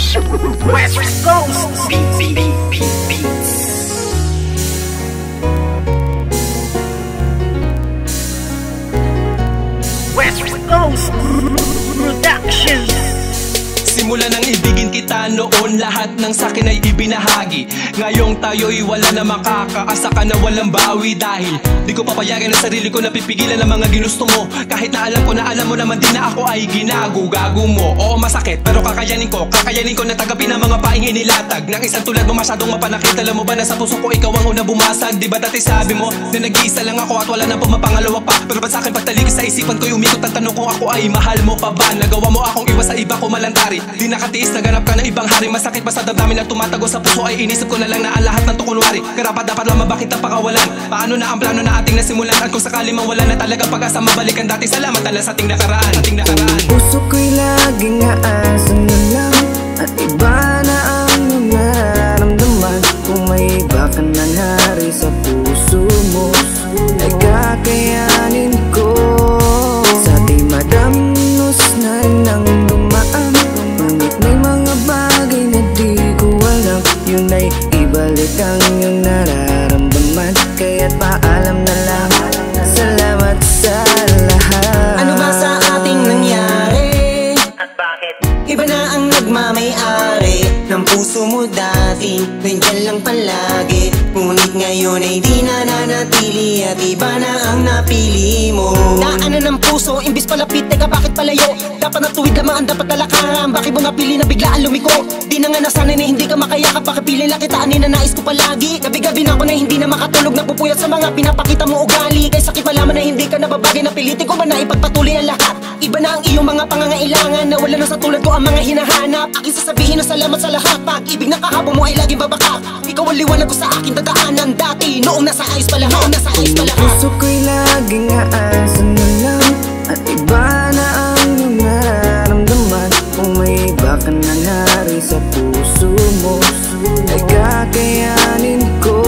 West Coast Beats. West Coast Productions. Simula nang ibigin kita noon, lahat ng sakin ay ibinahagi. Ngayong tayo'y wala na makakaasa ka na walang bawi. Dahil di ko papayagan ang sarili ko na pipigilan ang mga ginusto mo. Kahit na alam mo naman din na ako ay gago mo. Oo masakit pero kakayanin ko na tagapin ang mga paing inilatag ng isang tulad mo masyadong mapanakit. Alam mo ba na sa puso ko ikaw ang una bumasag? Di ba dati sabi mo na nag-iisa lang ako at wala na pumapangalawa pa? Pero ba't sa'kin pagtalikis sa isipan ko'y umikot ang tanong kung ako ay mahal mo pa ba? Nagawa mo akong iwas sa iba ko malantari. Di nakatiis, naganap ka ng ibang hari. Masakit pa sa damdamin na tumatago sa puso ay inisip ko na lang na ang lahat ng tukunwari. Karapat dapat lang mabakit ang pakawalan. Paano na ang plano na ating nasimulan? At kung sakali mang wala na talaga pag-asa mabalikan dati, salamat na lang sa ating nakaraan. Puso ko'y laging aasan na lang at iba na ang nararamdaman. Kung may iba ka na hari sa puso mo ay kakayanin ko. Sa di madamnos na nang dumaan, ngunit may mga bagay na di ko alam. Yun ay ibalik ang iyong nararamdaman. Kaya't paalam na lang, salamat sa lahat. Ano ba sa ating nangyari? At bakit? Iba na ang nagmamay-ari ng puso mo dati, nandyan lang palagi. Ngunit ngayon ay di na nanatili at iba na ang napili mo. Naanan ng puso, imbis palapit, teka bakit palayo? Dapat natuwid lamang ang dapat talakaran. Bakit mo napili na biglaan lumiko? Di na nga nasanay na hindi ka makayakap. Pakipili lang kita, na nais ko palagi. Gabi-gabi na ako na hindi na makatulog, napupuyat sa mga pinapakita mo ugali. Kaya sakit malaman na hindi ka nababagay, napilitin ko ba na ipagpatuloy ang lahat? Iba na ang iyong mga pangangailangan, nawala na sa tulad ko ang mga hinahanap. Aking sasabihin na salamat sa lahat. Pag-ibig na kahapon mo ay laging babakak. Ikaw ang liwanag ko sa aking dadaanan dati, noong nasa ayos pa lahat. Puso ko'y laging aasan na lang at iba na ang iyong nararamdaman. Kung may iba ka na hari sa puso mo ay kakayanin ko.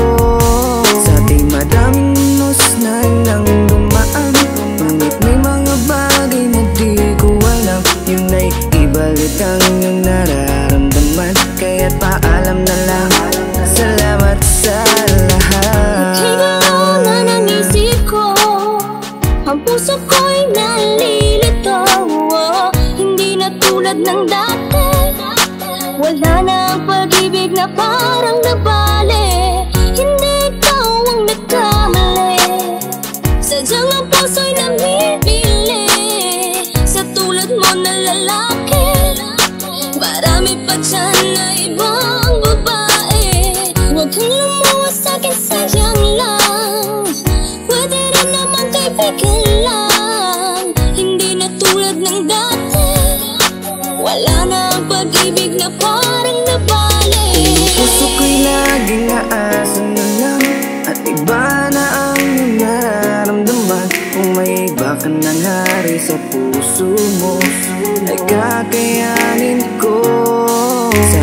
Sa di madamnos na nang dumaan, ngunit may mga bagay na di ko alam. Yun ay ibalik ang iyong nararamdaman. Kaya't paalam na lang, salamat sa lahat. Ikaw na ng isip ko, ang puso ko'y nalilito. Hindi na tulad ng dati, wala na ang pag-ibig na parang nabali. Hindi ikaw ang nagkamali, sadyang ang puso'y namimili sa tulad mo na lalaki. Marami pa dyan na ibang babae. Huwag kang lumuwas sa'kin, sayang lang. Pwede rin naman kaibigan lang. Hindi na tulad ng dati, wala na ang pag-ibig na parang nabali. Puso ko'y laging aasan na lang at iba na ang iyong nararamdaman. Kung may iba ka na hari sa puso mo ay kakayanin ko. Sa